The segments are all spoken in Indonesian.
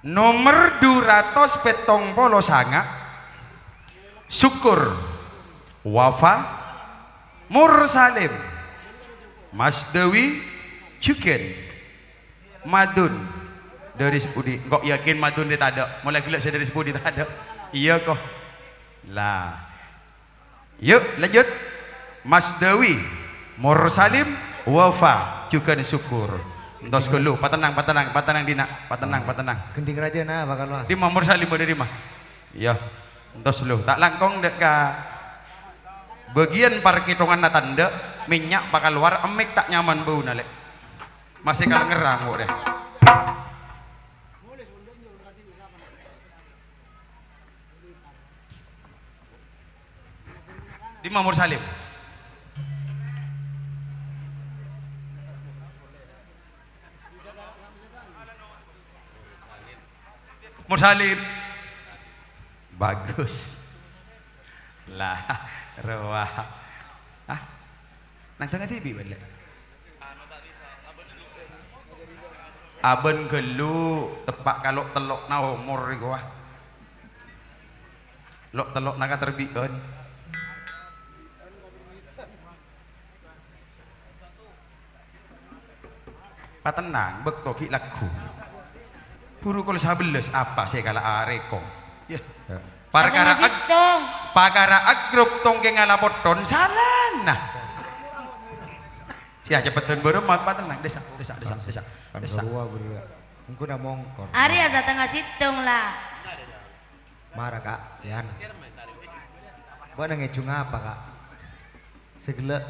nomor 279 syukur wafa mursalim Mas Dewi Juken madun dari Budi. Kok yakin madun dia tak ada? Mulai gila saya dari Budi tak ada. Iya kok lah. Yuk lanjut. Mas Dewi mursalim wafa Juken syukur. Entos kelu patenang dina patenang gending raja nah bakal mah di nomor salim dari mah iya entos lu tak langkong dek ka bagian parkitongan na tanda minyak bakal luar emik tak nyaman bau nalek masih kalau ngerang kok deh di nomor salim Mursalim bagus lah rawah nang tengah TV balik aben gelu tepak kalau telok na umur iku wah lok telok naga terbikon patenang bek toki lagu buru kalau sabeles apa saya kala areko ya pakara agrup tongke ngalapoton salana sia cepetan baru apa tenang desa berdua engko udah mongkor ari asa tengah situng lah marah kak yan buat ngejung apa kak segelek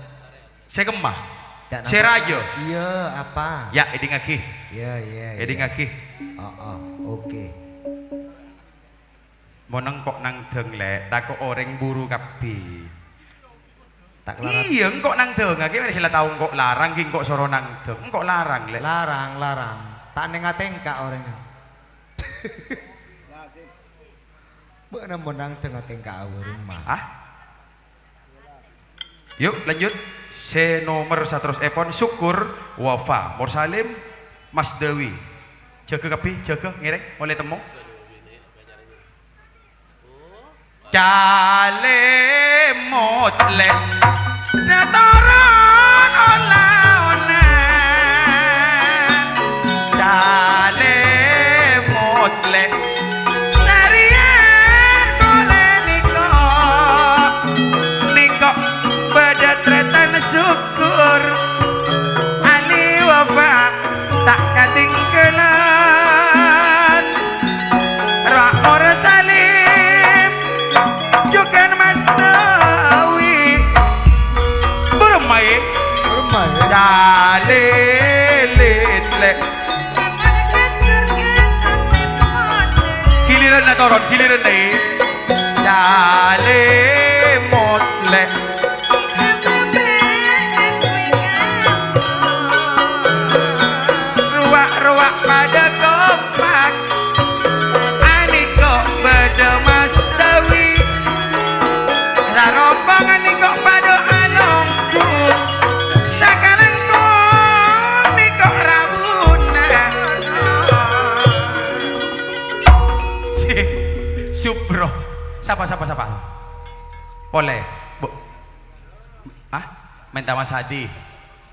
saya kemah saya raja iya apa ya ini ngaki iya ini ngaki oke mau nengkok nang deng lek tak kok orang buru kapi tak larang iya kok nang deng ngaki mana hila tahu kok larang ging kok soro nang deng kok larang lek larang tak nengatengka orangnya bukan menang tengah-tengah rumah yuk lanjut se nomor 100 epon syukur wafa mursalim Mas Dewi jaga kapi jaga ngerek mulai temu cale motle datoran olaonan cale motle sarian kole niko bedetretan syukur ali wafa tak katinggalan rak mursalim Juken Mas Dewi bermain dalilit lek giliran na toron giliran na dalimot lek ruak pada kompak aniko beda Mas Dewi rombong aniko pada alongku sekarang kok niko rabuna Subro siapa boleh bu minta Mas Hadi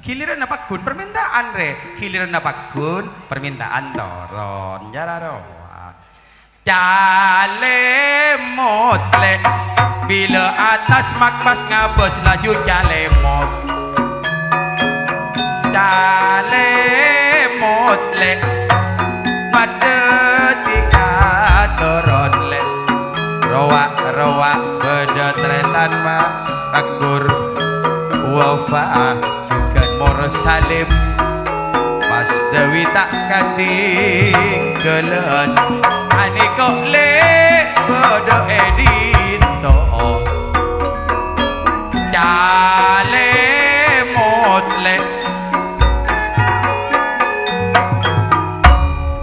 giliran apa gun permintaan re giliran apa gun permintaan toron jararo cale motle bila atas makbas ngabes laju cale motle pada tiga toron le roa beda tretan mas akur wafa mursalim Mas Dewi tak katinggalan aniko le bodo edito cale motle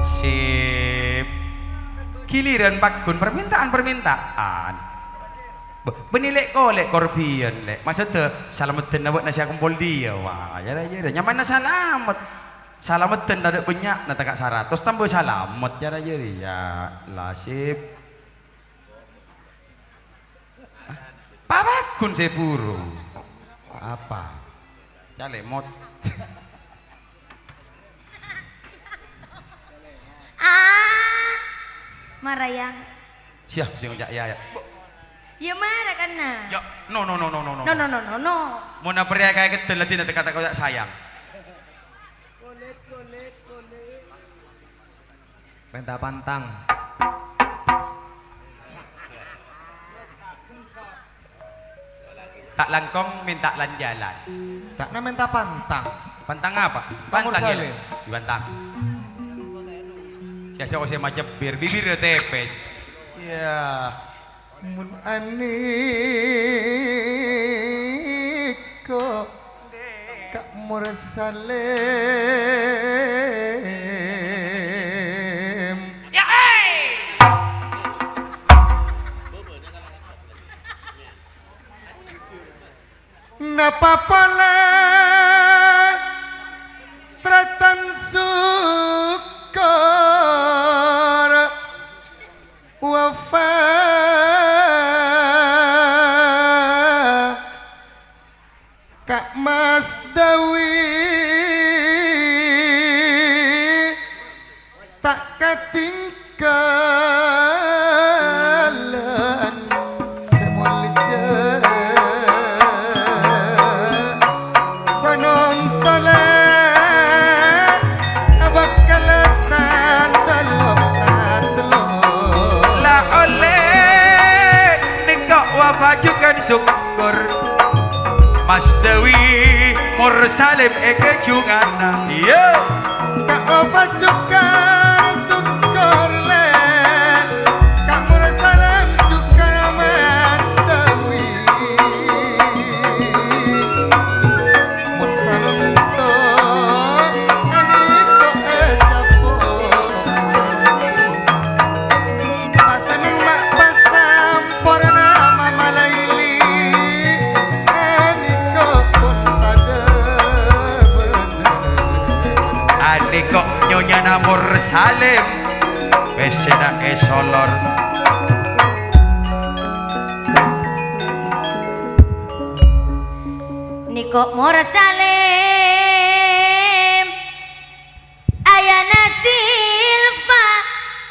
sip giliran pakun permintaan benilek kolek korbian lek maksudnya salamet nawak nasi kumpul dia wah ya nyaman selamat Salametan tak ada banyak nak tak 100 tambah salamet cara jadi ya lasip. Pabakun saya puru. Apa? Calemot. Ah, marayang. Siap sing ojak ya. Ya marah kan nah. Ya, no. No no no no no. Mau nak pria kayak ketel nanti nanti kata kau tak sayang. Minta pantang. Tak langkong minta lanjalan. Tak na minta pantang. Pantang apa? Kamu Pantang salim. ya. Dibantang. Saya saya macam bibir tepes. Ya. Mun aniko Kak Mursalim. Ya Napa pala tratan syukur wafa Kak Mas Dawi tak katinggalan semua lijah sanontole abakalatan telok La oleh nikah wafajukan syukur. Mas Dewi Mursalim eke jungana. Iya. Kak wafajukan syukur le Kak Mursalim juga Mas Dawi mun sanunto aniko ejapo pasanang mak pasampurna mamalaili aniko pun tada bener Adik kok nyonya na Mursalim. Pesena esolor. Niko Mursalim Ayana Silva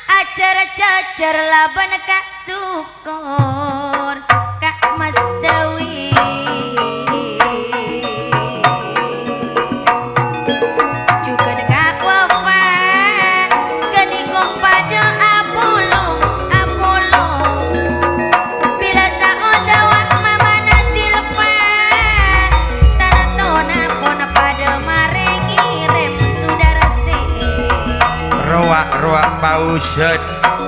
acara cacar laban Kak Syukur Kak Mas Dewi juga Kak Wafa keniko pada Apollo bila saoda wa mamana Silva tanatona pona pada marengi rem saudara se Ruak-ruak pauset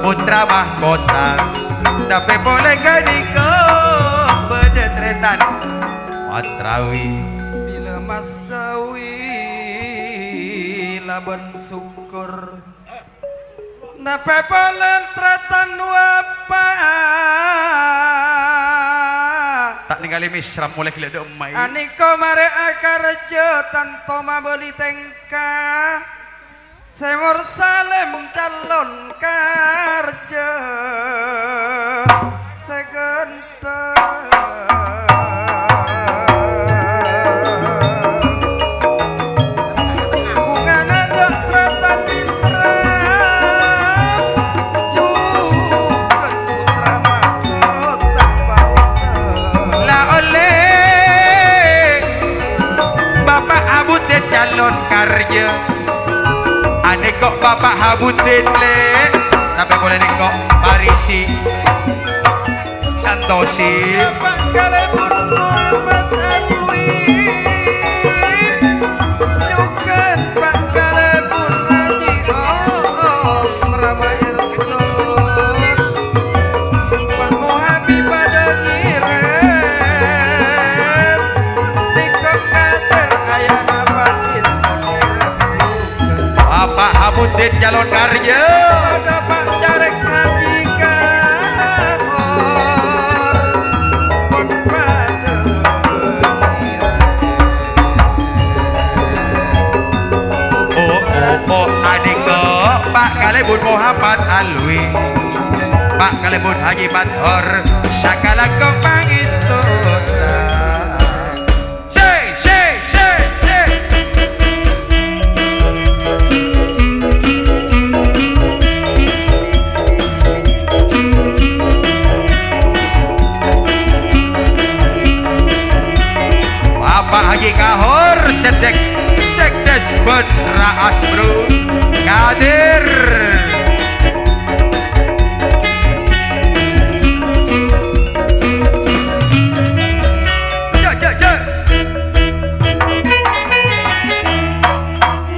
putra mahkota. Tapi boleh gadiko bedetretan Patrawi. Bila Mas Dawi laban syukur Napa palen tratan wapa Tak ningali misram mulai gila do emai. Aniko mare akarjo tanto mabeli tengka Semur Salem calon karja segenta bungana dok tratan misram juken putra mahkota bangsa La oleh Bapak Abutin calon karya. Adik kok Bapak Abutin le. Tapi boleh kok Parisi Santosi. Bapak Kalebur Muhammad Alwi juga Pak Kalebur Haji Om Rama Irson Pak Muhabi pada ngirem Nikok kater ayana Pak Ismail juga Bapak Abutin calon karya. Pada Pak Jarek Haji Kahor pun pada ngirem Pak Kalebun Muhammad Alwi, Pak Kalebun Haji Badhor, sakala pangistuna. Bapak Haji Kahor Sedek Sekdes Bedra Asbro Kadir.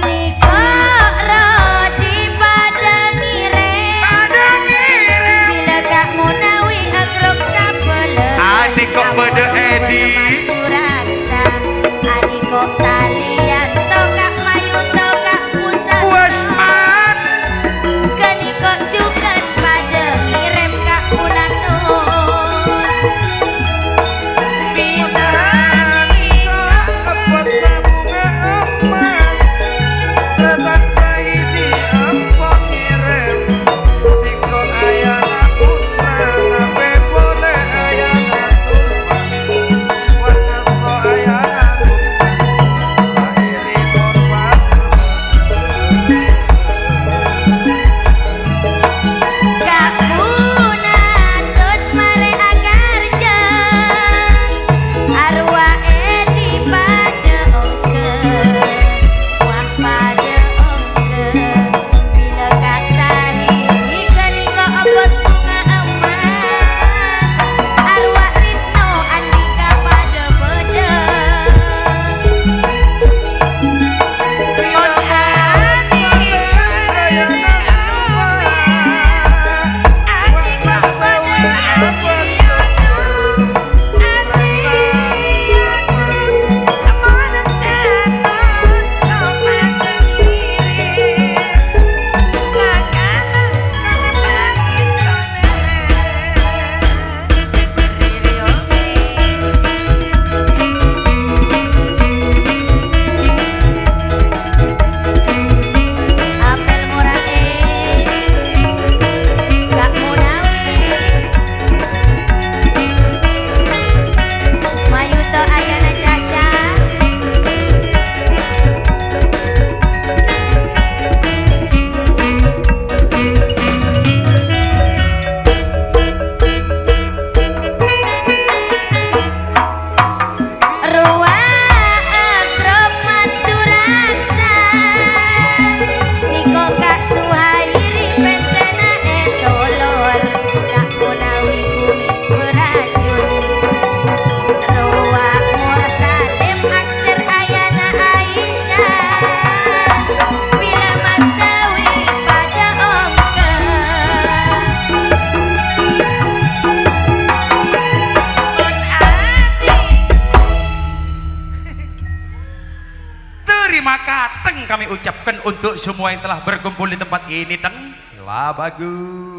Niko rodi pada ngirim bila Kak Munawi agrok sabelah. Adik kok bede Edi Raksa adik kok talian tokak mayu tokak pusat Wasman keni kok juga pada ngirim Kak Munatur Bukan apa sabunga emas Retak Saidi empok ngirim Niko ayana putra Nabe boleh ayana sulpan Wana so ayana Lahiri morpat Kak Munatur mare agarja arwah edi pada ongke wah pada ongke bila Kak Sahidi keni kok bos bunga emas arwah Risno Andika pada beda Bila masa ayana sulpan Wana sawi abad apel murah Kak Munawi Mayuto ayana caca ruang agrok manturaksa Niko Kak Suhairi pesena solor Kak Munawi kumis beracun ruang Mursalim aksir ayana Aisyah bila Mas Dawi pada ongke Terima kasih kami ucapkan untuk semua yang telah berkumpul di tempat ini. Lah bagus.